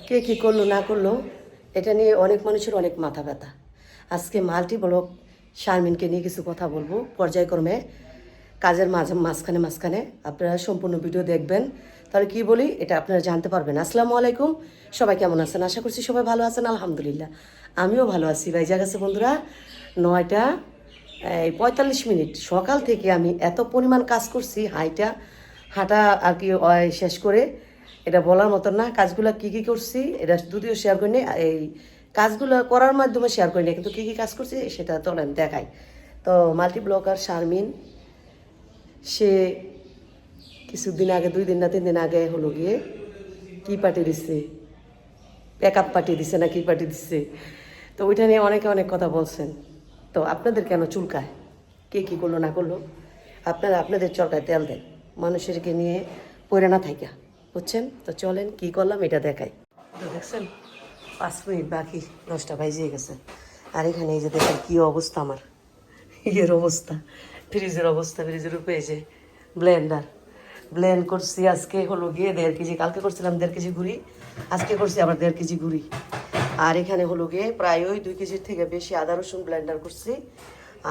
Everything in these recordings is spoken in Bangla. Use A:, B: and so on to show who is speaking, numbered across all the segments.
A: কে কী করলো না করলো এটা নিয়ে অনেক মানুষের অনেক মাথা ব্যথা। আজকে মাল্টি ব্লক শারমিনকে নিয়ে কিছু কথা বলবো পর্যায়ক্রমে, কাজের মাঝখানে মাঝখানে আপনারা সম্পূর্ণ ভিডিও দেখবেন, তাহলে কি বলি এটা আপনারা জানতে পারবেন। আসসালামু আলাইকুম, সবাই কেমন আছেন? আশা করছি সবাই ভালো আছেন, আলহামদুলিল্লাহ আমিও ভালো আছি। ভাইজা গেছে বন্ধুরা 9টা 45 সকাল থেকে আমি এত পরিমাণ কাজ করছি, হাঁটা আর কি শেষ করে এটা বলার মতন না। কাজগুলো কি কি করছি এটা যদিও শেয়ার করিনি, এই কাজগুলো করার মাধ্যমে শেয়ার করিনি, কিন্তু কি কি কাজ করছি সেটা চলেন দেখাই। তো মাল্টি ব্লকার শারমিন সে কিছুদিন আগে 2 দিন না 3 দিন আগে হলো গিয়ে কি পার্টি দিচ্ছে, প্যাকআপ পার্টি দিচ্ছে না কি পার্টি দিচ্ছে, তো ওইটা নিয়ে অনেকে অনেক কথা বলছেন। তো আপনাদের কেন চুলকায়, কে কী করলো না করলো, আপনারা আপনাদের চরকায় তেল দেন, মানুষেরকে নিয়ে পড়ে না থাইকা, বুঝছেন? তো চলেন কি করলাম এটা দেখাই। তো দেখছেন 5 মিনিট বাকি 10টা বাজে গেছে, আর এখানে এই যে দেখেন কী অবস্থা আমার, ইয়ের অবস্থা, ফ্রিজের উপরে এই যে ব্লেন্ড করছি। আজকে হলো গিয়ে 1.5 কেজি, কালকে করছিলাম 1.5 কেজি গুঁড়ি, আজকে করছি আবার 1.5 কেজি গুঁড়ি। আর এখানে হলো গিয়ে প্রায় ওই 2 কেজির থেকে বেশি আদা রসুন ব্লেন্ডার করছি।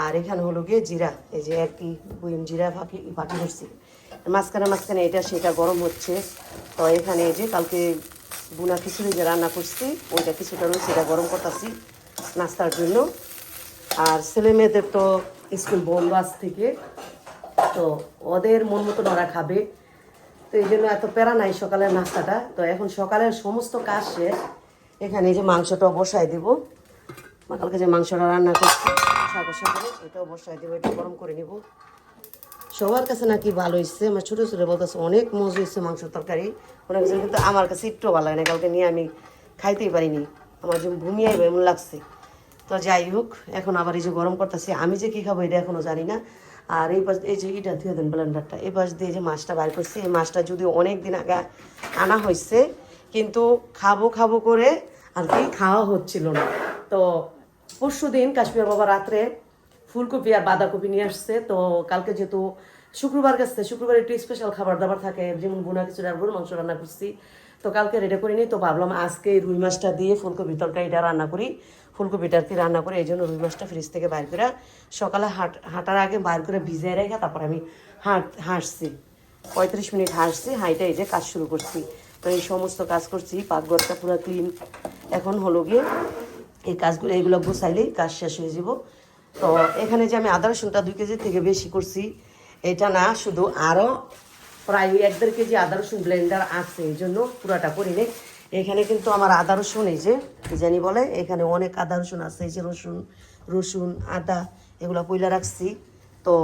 A: আর এখানে হলো গিয়ে জিরা, এই যে একই বুইম জিরা ফাঁকি করছি। মাঝখানে এটা সেটা গরম হচ্ছে। তো এখানে এই যে কালকে বুনা খিচুড়ি যে রান্না করছি ওইটা কিছুটা রয়েছে, এটা গরম করতেছি নাস্তার জন্য। আর ছেলে মেয়েদের তো স্কুল বন্ধ আজ থেকে, তো ওদের মন মতন ওরা খাবে, তো এই জন্য এত প্যারা নাই সকালের নাস্তাটা। তো এখন সকালের সমস্ত কাজ শেষ, এখানে এই যে মাংসটা বসাই দেবো, কালকে যে মাংসটা রান্না করছি করে এটাও বসাই দেবো, এটা গরম করে নেব। সবার কাছে নাকি ভালো হয়েছে, আমার ছোটো ছোটো বলতেছে অনেক মজা হয়েছে মাংসের তরকারি অনেক কিছু, কিন্তু আমার কাছে একটু ভালো লাগে না, কালকে নিয়ে আমি খাইতেই পারিনি, আমার যে ভূমি আইব এমন লাগছে। তো যাই হোক, এখন আবার এই যে গরম করতেছি, আমি যে কী খাবো এটা এখনও জানি না। আর এই পাশ এই যে এটা ধুয়ে দেন ব্লেন্ডারটা, এই পাশ দিয়ে যে মাছটা বার করছি, এই মাছটা যদিও অনেক দিন আগে আনা হয়েছে, কিন্তু খাবো করে আর কি খাওয়া হচ্ছিল না। তো পরশু দিন কাশ্মীর বাবা রাত্রে ফুলকপি আর বাঁধাকপি নিয়ে আসছে। তো কালকে যেহেতু শুক্রবার গেছে, শুক্রবার একটু স্পেশাল খাবার দাবার থাকে, যেমন বোনা কিছু আর গরুর মাংস রান্না করছি, তো কালকে রেডি করিনি। তো ভাবলাম আজকে রুই মাছটা দিয়ে ফুলকপি তরকারিটা রান্না করি, ফুলকপিটা আর কি রান্না করে, এই জন্য রুই মাছটা ফ্রিজ থেকে বাইর করে সকালে হাঁটার আগে বাইর করে ভিজিয়ে রেখে তারপর আমি হাঁটছি 35 মিনিট হাঁটছি, হাইটা এই যে কাজ শুরু করছি। তো এই সমস্ত কাজ করছি, পাকঘরটা পুরো ক্লিন। এখন হলো গিয়ে এই কাজগুলো এইগুলো গুছাইলেই কাজ শেষ হয়ে যাব। তো এখানে যে আমি আদা রসুনটা 2 কেজির থেকে বেশি করছি এটা না, শুধু আরও প্রায় 1.5 কেজি আদা রসুন ব্লেন্ডার আছে, এই জন্য পুরাটা করি নেই। এখানে কিন্তু আমার আদা রসুন এই যে কি জানি বলে, এখানে অনেক আদা রসুন আছে, এই যে রসুন আদা এগুলো পয়লা রাখছি। তো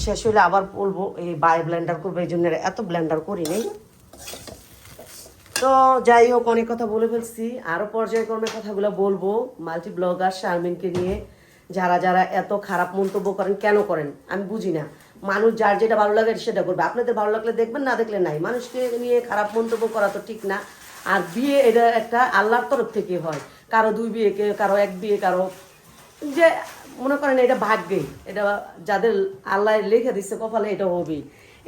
A: শেষ হইলে আবার বলবো এই ব্লেন্ডার করবো, এই জন্য এত ব্লেন্ডার করি নেই। তো যাই হোক, অনেক কথা বলে ফেলছি, আরও পর্যায়ক্রমে কথাগুলো বলবো মাল্টি ব্লগার শারমিনকে নিয়ে। যারা যারা এত খারাপ মন্তব্য করেন কেন করেন আমি বুঝি না। মানুষ যার যেটা ভালো লাগে সেটা করবে, আপনাদের ভালো লাগলে দেখবেন, না দেখলে নাই। মানুষকে নিয়ে খারাপ মন্তব্য করা তো ঠিক না। আর বিয়ে এটা একটা আল্লাহর তরফ থেকে হয়, কারো 2 বিয়ে, কারো 1 বিয়ে, কারো যে মনে করেন এটা ভাগ্যে, এটা যাদের আল্লাহ লিখে দিচ্ছে কপালে এটা হবেই।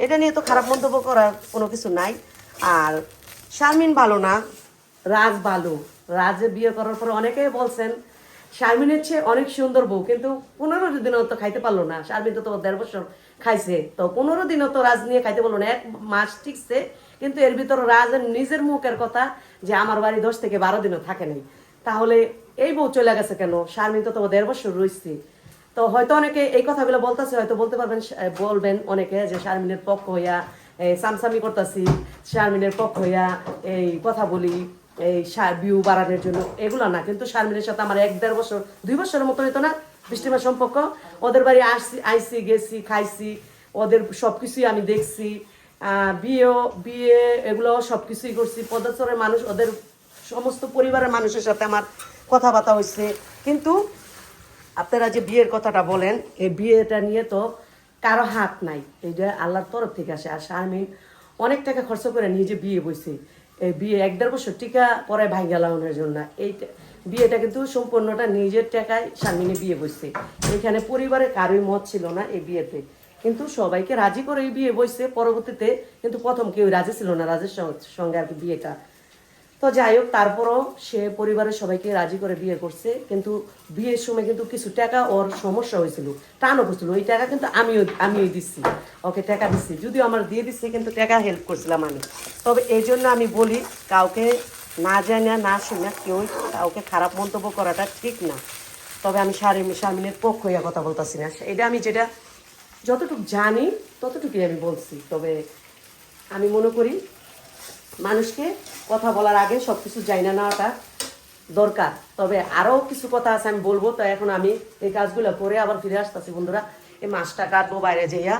A: এটা নিয়ে তো খারাপ মন্তব্য করার কোনো কিছু নাই। আর শারমিন ভালো না, রাজ ভালো। রাজে বিয়ে করার পরে অনেকেই বলছেন শারমিনের চেয়ে অনেক সুন্দর বউ, কিন্তু 15 দিনও তো খাইতে পারলো না। শারমিন তো 1.5 বছর খাইছে, তো 15 দিনও তো রাজ নিয়ে খাইতে পারলো না, 1 মাস ঠিকছে। কিন্তু এর ভিতর রাজের নিজের মুখের কথা যে আমার বাড়ি 10 থেকে 12 দিনও থাকে নাই, তাহলে এই বউ চলে গেছে কেন? শারমিন তো 1.5 বছর রয়েছে। তো হয়তো অনেকে এই কথাগুলো বলতেছে, হয়তো বলতে পারবেন, বলবেন অনেকে যে শারমিনের পক্ষ হইয়া সামসামি করতেছি, শারমিনের পক্ষ হইয়া এই কথা বলি এই ভিউ বাড়ানোর জন্য, এগুলো না। কিন্তু শারমিনের সাথে আমার 1-1.5 বছর 2 বছরের মতো হইতো না বৃষ্টিমার সম্পর্ক। ওদের বাড়ি আইসি গেছি, খাইছি, ওদের সব কিছুই আমি দেখছি, বিয়ে এগুলো সব কিছুই করছি। পদচরের মানুষ, ওদের সমস্ত পরিবারের মানুষের সাথে আমার কথাবার্তা হয়েছে। কিন্তু আপনারা যে বিয়ের কথাটা বলেন, এই বিয়েটা নিয়ে তো কারো হাত নাই, এইটা আল্লাহর তরফ থেকে আসে। আর শারমিন অনেক টাকা খরচ করে নিজে বিয়ে বইছে, এই বিয়ে 1-1.5 বছর টিকা পরে ভাঙ্গা লাগানোর জন্য। এই বিয়েটা কিন্তু সম্পূর্ণটা নিজের টাকায় শারমিনে বিয়ে বইছে, এখানে পরিবারের কারোই মত ছিল না এই বিয়েতে, কিন্তু সবাইকে রাজি করে এই বিয়ে বইছে পরবর্তীতে। কিন্তু প্রথম কেউ রাজি ছিল না রাজের সঙ্গে আর কি বিয়েটা। তো যাই হোক, তারপরও সে পরিবারের সবাইকে রাজি করে বিয়ে করছে, কিন্তু বিয়ের সময় কিন্তু কিছু টাকা ওর সমস্যা হয়েছিল, টানও করছিল। ওই টাকা কিন্তু আমিও দিচ্ছি, ওকে টাকা দিচ্ছি, যদিও আমার দিয়ে দিচ্ছি, কিন্তু টাকা হেল্প করছিলাম আমি। তবে এই জন্য আমি বলি, কাউকে না জানা না শুনে কেউ কাউকে খারাপ মন্তব্য করাটা ঠিক না। তবে আমি শারমিনের পক্ষ হইয়া কথা বলতেছি না, এটা আমি যেটা যতটুকু জানি ততটুকুই আমি বলছি। তবে আমি মনে করি মানুষকে কথা বলার আগে সব কিছু জানি না নেওয়াটা দরকার। তবে আরও কিছু কথা আছে আমি বলবো। তো এখন আমি এই কাজগুলো করে আবার ফিরে আসতেছি বন্ধুরা। এই মাছটা কাটবো, বাইরে যাইয়া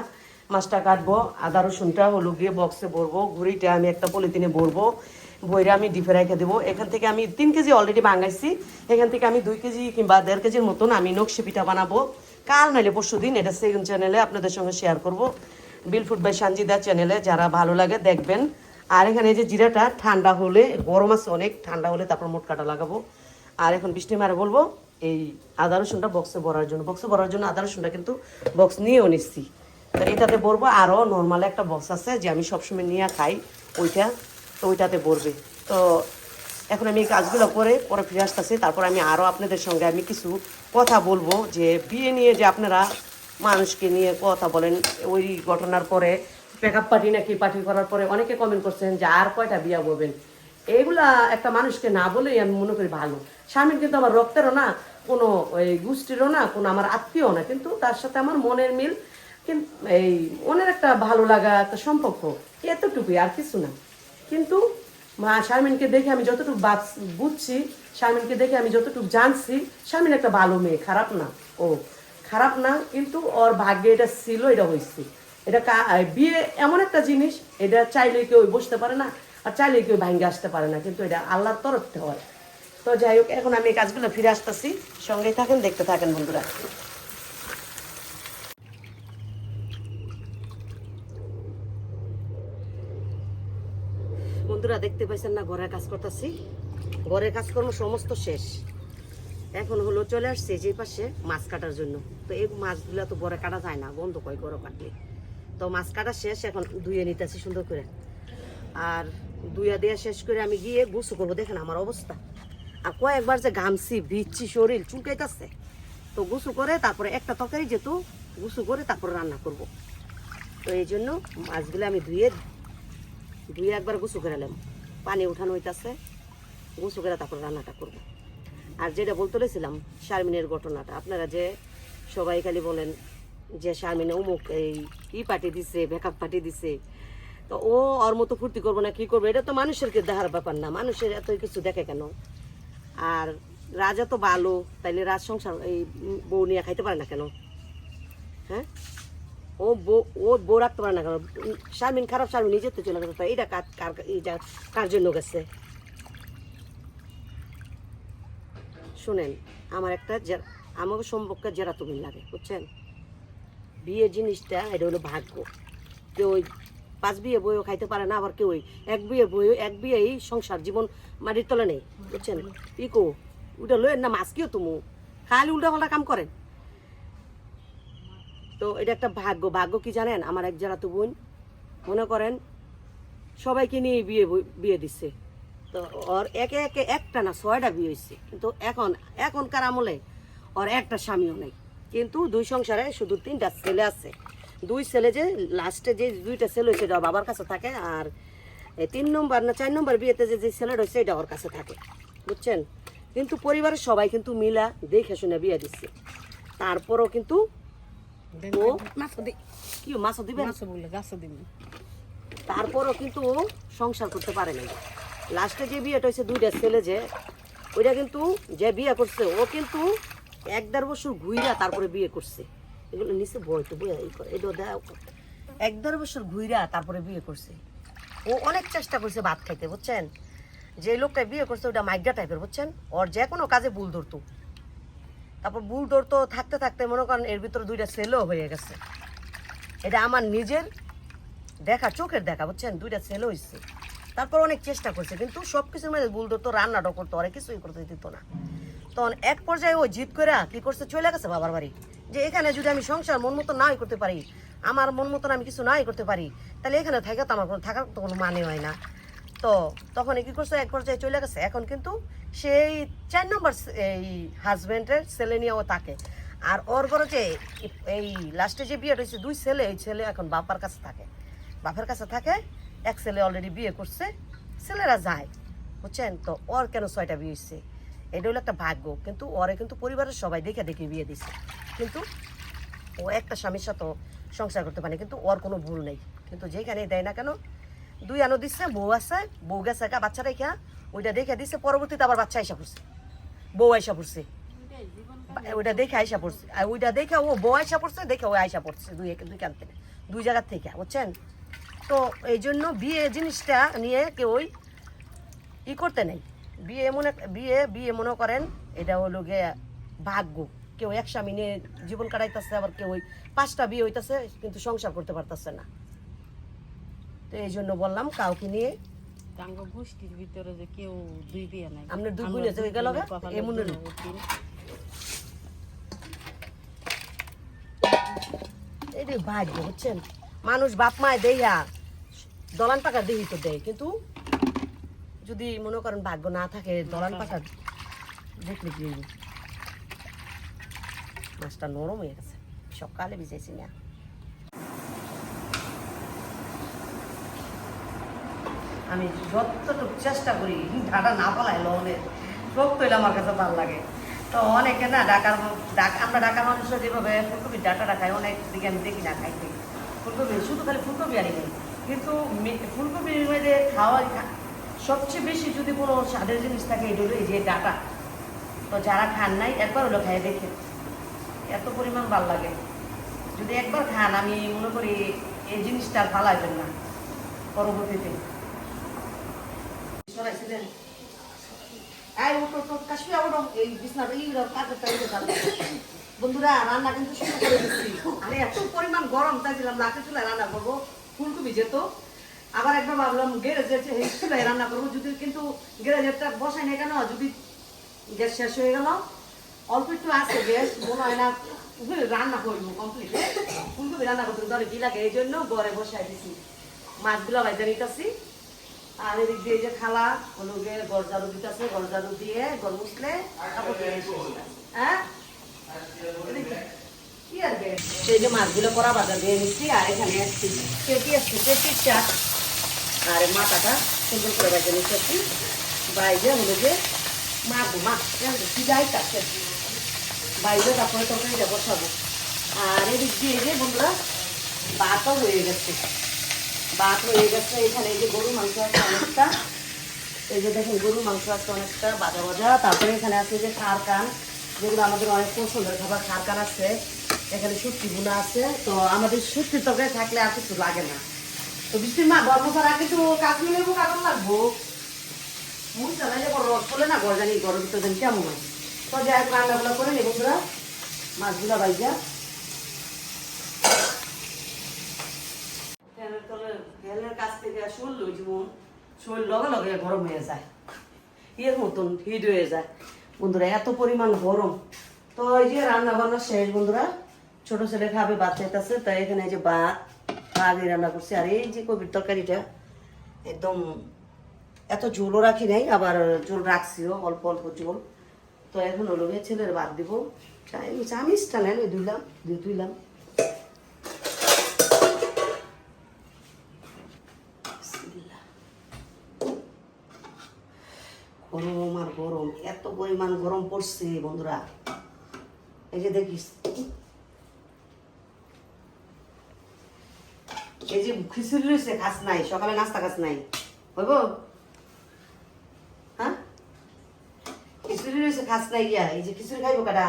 A: মাছটা কাটবো, আদা রসুনটা হলো গিয়ে বক্সে ভরবো, ঘুড়িটা আমি একটা পলিথিনে ভরবো, বইরে আমি ডিপে রেখে দেবো। এখান থেকে আমি 3 কেজি অলরেডি ভাঙাইছি, এখান থেকে আমি 2 কেজি কিংবা 1.5 কেজির মতন আমি নকশি পিঠা বানাবো কাল নাইলে পরশু দিন। এটা সেকেন্ড চ্যানেলে আপনাদের সঙ্গে শেয়ার করবো, বিল ফুড বাই সানজিদা চ্যানেলে, যারা ভালো লাগে দেখবেন। আর এখানে এই যে জিরাটা ঠান্ডা হলে, গরম আছে অনেক, ঠান্ডা হলে তারপর মোট কাটা লাগাবো। আর এখন বৃষ্টি মারে বলবো এই আদা রসুনটা বক্সে ভরার জন্য আদা রসুনটা কিন্তু বক্স নিয়েও নিচ্ছি। তো এটাতে ভরবো, আরও নর্মাল একটা বক্স আছে যে আমি সবসময় নিয়ে খাই ওইটা, তো ওইটাতে ভরবে। তো এখন আমি এই কাজগুলো করে পরে ফিরে আসতেছি। তারপর আমি আরও আপনাদের সঙ্গে আমি কিছু কথা বলবো, যে বিয়ে নিয়ে যে আপনারা মানুষকে নিয়ে কথা বলেন, ওই ঘটনার পরে মেকআপ পার্টি নাকি পার্টি করার পরে অনেকে কমেন্ট করছেন যে আর কয়টা বিয়া বলবেন। এইগুলা একটা মানুষকে না বলেই আমি মনে করি ভালো। স্বামীর কিন্তু আমার রক্তেরও না, কোনো ওই গোষ্ঠীরও না, কোনো আমার আত্মীয় না, কিন্তু তার সাথে আমার মনের মিল, কিন্তু এই মনের একটা ভালো লাগা, একটা সম্পর্ক, এতটুকুই, আর কিছু না। কিন্তু শারমিনকে দেখে আমি যতটুকু বুঝছি, শারমিনকে দেখে আমি যতটুকু জানছি, শারমিন একটা ভালো মেয়ে, খারাপ না, ও খারাপ না, কিন্তু ওর ভাগ্যে এটা ছিল, এটা হয়েছে। এটা বিয়ে এমন একটা জিনিস, এটা চাইলে কেউ বসতে পারে না, আর চাইলে কেউ ভাঙ্গে আসতে পারে না, কিন্তু এটা আল্লাহর তরফ থেকে হয়। তো যাই হোক, এখন আমি এই কাজগুলো ফিরে আসতেছি, সঙ্গেই থাকেন, দেখতে থাকেন বন্ধুরা। বন্ধুরা দেখতে পাইছেন না, ঘরের কাজ করতেছি, ঘরের কাজকর্ম সমস্ত শেষ। এখন হলো চলে আসছে যে পাশে মাছ কাটার জন্য। তো এই মাছগুলো তো ঘরে কাটা যায় না, গন্ধ কয় গরম কাটলে। তো মাছ কাটা শেষ, এখন ধুয়ে নিতেছি সুন্দর করে। আর ধুয়া দেওয়া শেষ করে আমি গিয়ে গোসল করবো। দেখেন আমার অবস্থা, আর কয়েকবার যে ঘামছি, ভিজছি, শরীর চুলকাইতেছে। তো গোসল করে তারপরে একটা তরকারি যেহেতু, গোসল করে তারপরে রান্না করব। তো এই জন্য মাছগুলো আমি ধুয়ে একবার গোসল করে এলাম, পানি উঠানো হইতেছে, গোসল করে তারপর রান্নাটা করব। আর যেটা বলতে লেছিলাম শারমিনের ঘটনাটা, আপনারা যে সবাই খালি বলেন যে শারমিনে অমুক এই পার্টি দিছে, মেকআপ পার্টি দিছে, তো ও ওর মতো ফুর্তি করবো না কি করবো, এটা তো মানুষের দেখার ব্যাপার না, মানুষের এত কিছু দেখে কেন। আর রাজা তো ভালো, তাইলে রাজ সংসার এই বউ নিয়ে খাইতে পারে না কেন? হ্যাঁ, ও বউ রাখতে পারে না কেন? শারমিন খারাপ, শারমিন নিজে তো চলে গেছে, এইটা কার জন্য গেছে? শুনেন, আমার একটা আমাকে সম্পর্কে জেরা তুমি লাগে, বুঝছেন? বিয়ে জিনিসটা এটা হলো ভাগ্য। কেউ ওই 5 বিয়ে বইও খাইতে পারে না, আবার কেউ এক বিয়েই সংসার জীবন মাটির তলে নেই, বুঝছেন? পিকো ওটা লইয়েন না, মাছ কিও তুমি খালি উল্টা পাল্টা কাম করেন। তো এটা একটা ভাগ্য। ভাগ্য কি জানেন? আমার এক জেলা তো বোন, মনে করেন সবাইকে নিয়ে বিয়ে দিচ্ছে। তো ওর একে একে একটা না 6টা বিয়ে হয়েছে, কিন্তু এখনকার আমলে ওর একটা স্বামীও নেই, কিন্তু 2 সংসারে শুধু 3টা ছেলে আছে। 2 ছেলে, যে লাস্টে যে 2টা ছেলে হয়েছে এটা বাবার কাছে থাকে, আর 3 নম্বর না 4 নম্বর বিয়েতে যে ছেলেটা হয়েছে এটা ওর কাছে থাকে, বুঝছেন? কিন্তু পরিবারের সবাই কিন্তু মিলা দেখে শুনে বিয়ে দিচ্ছে। তারপরও কিন্তু ও কি মাছও দিবে, তারপরও কিন্তু ও সংসার করতে পারে না। লাস্টে যে বিয়েটা হয়েছে 2টা ছেলে, যে ওইটা কিন্তু যে বিয়ে করছে ও কিন্তু 1-1.5 বছর ঘুইরা তারপরে বিয়ে করছে। এগুলো নিচে বই তো বই করে, এটা দেয় 1-1.5 বছর ঘুইরা তারপরে বিয়ে করছে। ও অনেক চেষ্টা করছে ভাত খাইতে, বুঝছেন? যে লোকটা বিয়ে করছে ওটা মাইগ্রা টাইপের, বুঝছেন? ওর যে কোনো কাজে ভুল ধরতো, তারপর ভুল ধরতো থাকতে থাকতে মনে করেন এর ভিতরে 2টা ছেলেও হয়ে গেছে। এটা আমার নিজের দেখা, চোখের দেখা, বুঝছেন? 2টা ছেলে হয়েছে। তারপর অনেক চেষ্টা করছে, কিন্তু সব কিছুর মধ্যে ভুল ধরতো, রান্নাটা করতো, অনেক কিছুই করতে দিত না। তখন এক পর্যায়ে ও জিদ করে কি করছে, চলে গেছে বাবার বাড়ি, যে এখানে যদি আমি সংসার মন মতো নাই করতে পারি, আমার মন মতন আমি কিছু নাই করতে পারি, তাহলে এখানে থাকে তো আমার থাকার তো কোনো মানে হয় না। তো তখন কি করছে, এক পর্যায়ে চলে গেছে। এখন কিন্তু সেই 4 নম্বর এই হাজব্যান্ডের ছেলে নিয়েও থাকে। আর ওর বড় যে এই লাস্টে যে বিয়ে হয়েছে 2 ছেলে, এই ছেলে এখন বাবার কাছে থাকে, বাপের কাছে থাকে। এক ছেলে অলরেডি বিয়ে করছে, ছেলেরা যায়, বুঝছেন। তো ওর কেন 6টা বিয়ে হয়েছে, এটা হলো একটা ভাগ্য। কিন্তু ওরে কিন্তু পরিবারের সবাই দেখে দেখে বিয়ে দিছে, কিন্তু ও একটা স্বামীর সাথে সংসার করতে পারে, কিন্তু ওর কোনো ভুল নেই। কিন্তু যেখানে দেয় না কেন, 2 আনো দিচ্ছে, বউ আছে, বউ গেছে একা বাচ্চা রেখা, ওইটা দেখে দিচ্ছে। পরবর্তীতে আবার বাচ্চা আইসা পড়ছে, বউ আইসা পড়ছে, ওইটা দেখে আইসা পড়ছে, আর ওইটা দেখে ও বউ আইসা পড়ছে, দেখে ও আইসা পড়ছে, দুই কান থেকে, 2 জায়গার থেকে, বুঝছেন। তো এই জন্য বিয়ে জিনিসটা নিয়ে কেউই করতে নেই। বিয়ে মনে করেন এটা হলো গিয়ে ভাগ্য। কেউ এক স্বামী নিয়ে জীবন কাটাইতেছে, আবার কেউ 5টা বিয়ে হইতেছে কিন্তু সংসার করতে পারতেছে না। তো এই জন্য বললাম কাউকে নিয়ে
B: গোষ্ঠীর ভিতরে যে কেউ 2 বিয়ে নাই,
A: আপনার 2 বোন হয়ে গেল এমন এইটাই ভাগ্য, বুঝছেন। মানুষ বাপ মায় দেয়া দলান পাকা দেহি তো দেয়, কিন্তু যদি মনে করেন ভাগ্য না থাকে, দলান পাকা দেখলে কি হইব। মাছটা নরম হয়ে গেছে, সকালে ভিজাইছি না। আমি যতটুকু চেষ্টা করি ঢাকা না পালাই লবণের শক্ত হইলে আমার কাছে ভালো লাগে। তো অনেকে না আমরা ঢাকার মানুষরা যেভাবে ফুলকপির ডাটাটা খাই, অনেক দিকে আমি দেখি না খাইতে ফুলকপি, শুধু খালি ফুলকপি আনি নেই। কিন্তু ফুলকপির মধ্যে সবচেয়ে বেশি যদি কোনো স্বাদের জিনিস থাকে এটা হলো এই যে ডাটা। তো যারা খান নাই একবার হলো খাই দেখে, এত পরিমাণ ভালো লাগে। যদি একবার খান, আমি মনে করি এই জিনিসটা আর ফালাইবেন না পরবর্তীতে। বন্ধুরা রান্না কিন্তু শুরু করে দিচ্ছি। আমি এত পরিমাণ গরম চাইছিলাম লাঠি চুলায় রান্না করবো, ফুলকপি যেত। আবার একবার ভাবলাম গ্যারেজে চুলায় রান্না করবো, যদি কিন্তু গ্যারেজেরটা বসাই না কেন, যদি গ্যাস শেষ হয়ে গেল, অল্প একটু আছে গ্যাস, মনে হয় না রান্না করবো কমপ্লিট। ফুলকপি রান্না করতে ধরে কি লাগে, এই জন্য ঘরে বসাই দিছি। মাছগুলো বাইজা নিতেছি। আর এদিক দিয়ে যে খালা হলো গিয়ে গরজারু দিতেছে, গরজারু দিয়ে গর মুছলে হ্যাঁ কি আর সেই যে মাছগুলো করা বাজার দিয়ে নিচ্ছি। আর এখানে একটি পেটি আসছে, পেটির চাট আর মাথাটা সুন্দর করে বাইজা নিচ্ছি। বাইজে হলো যে মা কি যাই কাছে বাইরে, তারপরে তরকারিটা বসাবো। আর এদিক দিয়ে যে বন্ধুরা ভাতও হয়ে গেছে, ভাত হয়ে গেছে। এখানে এই যে গরুর মাংস আছে অনেকটা, এই যে দেখেন গরুর মাংস আছে অনেকটা ভাজা ভাজা। তারপরে এখানে আছে যে খার কান, যেগুলো আমাদের অনেক পছন্দের খাবার, খার কান আছে। এখানে শুটকি বোনা আছে। তো আমাদের শুটকি তরকারি থাকলে আর কিছু লাগে না। তো বৃষ্টির মা গরম ছাড়া কিন্তু কাশ্মীর লেবু কাগজ লাগবো, মুখ চালাইলে বড় রস করলে না গড় জানি গরম ভিতরে জানি কেমন হয়। তো যাই হোক রান্নাগুলো করে নেব বন্ধুরা, মাছগুলো বাইজা ফ্যানের কাছ থেকে শুনলো যেমন শরীর লগে লগে গরম হয়ে যায়, ইয়ের মতন হিট হয়ে যায় বন্ধুরা, এত পরিমাণ গরম। তো এই যে রান্না বান্না শেষ বন্ধুরা, ছোট ছেলে খাবে, ভাত চাইতেছে। তাই এখানে এই যে ভাত আগে রান্না করছি। আর এই যে কবির তরকারিটা একদম এত ঝোলও রাখি নাই, আবার ঝোল রাখছিও অল্প অল্প ঝোল। তো এখন হলো গিয়ে ছেলের ভাত দিব, চামিচটা নেন ওই ধুইলাম। গরম আর গরম, এত পরিমাণ গরম পড়ছে বন্ধুরা। এই যে দেখিস, এই যে খিচুড়ি রয়েছে, খাস নাই, সকালে নাস্তা খাস নাই, হইব হ্যাঁ? খিচুড়ি রয়েছে খাস নাই গিয়া, এই যে খিচুড়ি খাইবো কাটা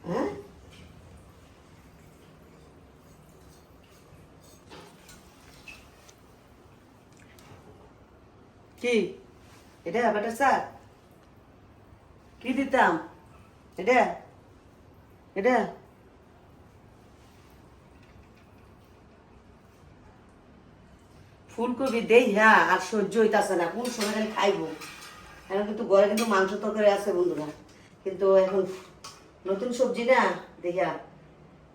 A: হ্যাঁ? কি এটা বাটার চা? কি দিতাম এটা? ফুলকপি দেই হ্যাঁ, আর সহ্য হইতাছে না, কোন সময় খালি খাইবো। এখন কিন্তু ঘরে কিন্তু মাংস তরকারি আছে বন্ধুরা, কিন্তু এখন নতুন সবজি না দেখা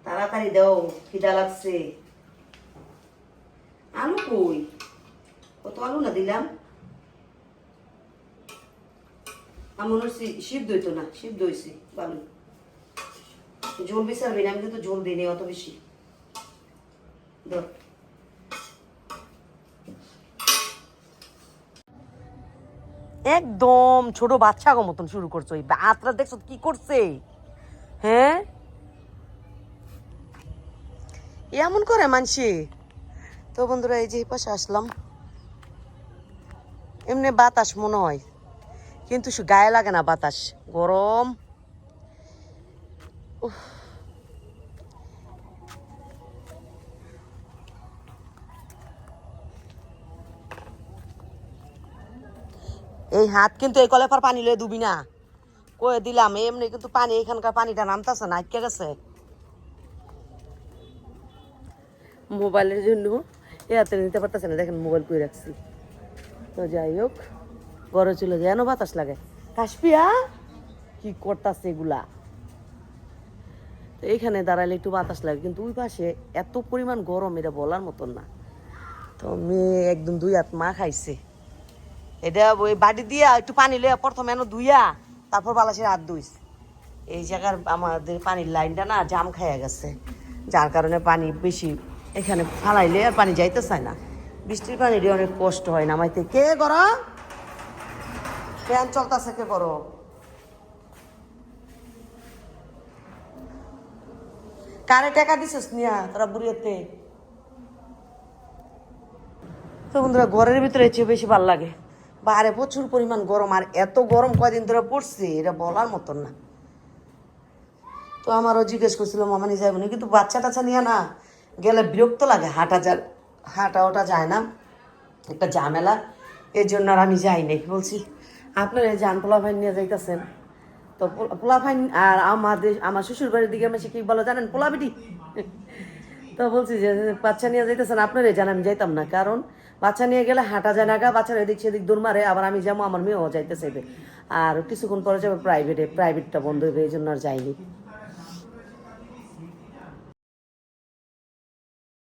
A: তাড়াতাড়ি দাও, খিদা লাগছে। আলু কই? কত আলু না দিলাম, আমার মনে হচ্ছে সিদ্ধ হইতো না, সিদ্ধ হয়েছি ভালো। ঝোল বেশি হবে না, আমি কিন্তু ঝোল দিই নি অত বেশি। ধর একদম ছোট বাচ্চা গো মতন শুরু করছো, এই বাতরা দেখছো কি করছে? হ্যাঁ এমন করে মানছি। তো বন্ধুরা এই যে এই পাশে আসলাম, এমনি বাতাস মনে হয় কিন্তু গায়ে লাগে না, বাতাস গরম। উফ, এই হাত কিন্তু এই কলেফার পানি লয়ে ডুবি না, কয়ে দিলাম। এমনি কিন্তু পানি, এখানকার পানিটা নামতেছে না, আটকে গেছে। মোবাইলের জন্য এ হাতে নিতে পারতেছে না, দেখেন মোবাইল কই রাখছি। তো যাই হোক, ঘরে চলে যায়, এনো বাতাস লাগে। কাশপিয়া কি করতেছে এগুলা? তো এইখানে দাঁড়ালে একটু বাতাস লাগে, কিন্তু ওই পাশে এত পরিমাণ গরম, এটা বলার মতন না। তো মেয়ে একদম 2 হাত মা খাইছে। এটা ওই বাড়ি দিয়া একটু পানি লইয়া প্রথমে এনে ধুইয়া তারপর বালাসের হাত ধুইছে। এই জায়গার আমাদের পানির লাইনটা না জাম খাইয়া গেছে, যার কারণে পানি বেশি এখানে ফালাইলে আর পানি যাইতে চায় না। বৃষ্টির পানি দিয়ে অনেক কষ্ট হয় নামাইতে। কে করো ফ্যান চলতেছে, কে করো? কারে টাকা দিছিস নিয়া তোরা বুড়িয়েতে? তো বন্ধুরা ঘরের ভিতরে চেয়ে বেশি ভালো লাগে, বাইরে প্রচুর পরিমাণ গরম। আর এত গরম কয়দিন ধরে পড়ছে এটা বলার মতন না। তো আমারও জিজ্ঞেস করছিল মামা নিয়ে যাবো না, কিন্তু বাচ্চা টাচ্চা নিয়ে না গেলে বিরক্ত লাগে, হাঁটা ওটা যায় না, একটা ঝামেলা। এর জন্য আর আমি যাই নাই। বলছি আপনারা যান, পোলা ভাই নিয়ে যাইতেছেন। তো পোলা ভাই আর আমার শ্বশুর বাড়ির দিকে আমি কি বলো জানেন, পোলা বিটি। তো বলছি যে বাচ্চা নিয়ে যাইতেছেন আপনারাই জান, আমি যাইতাম না, কারণ বাচ্চা নিয়ে গেলে হাঁটা যায় না গা, বাচ্চারা এদিক সেদিক দৌড় মারে, আবার আমি যাবো, আমার মেয়েও যাইতে চাইবে, আর কিছুক্ষণ পরে যাবে প্রাইভেটটা বন্ধ হইবে, এই জন্য আর যাইনি।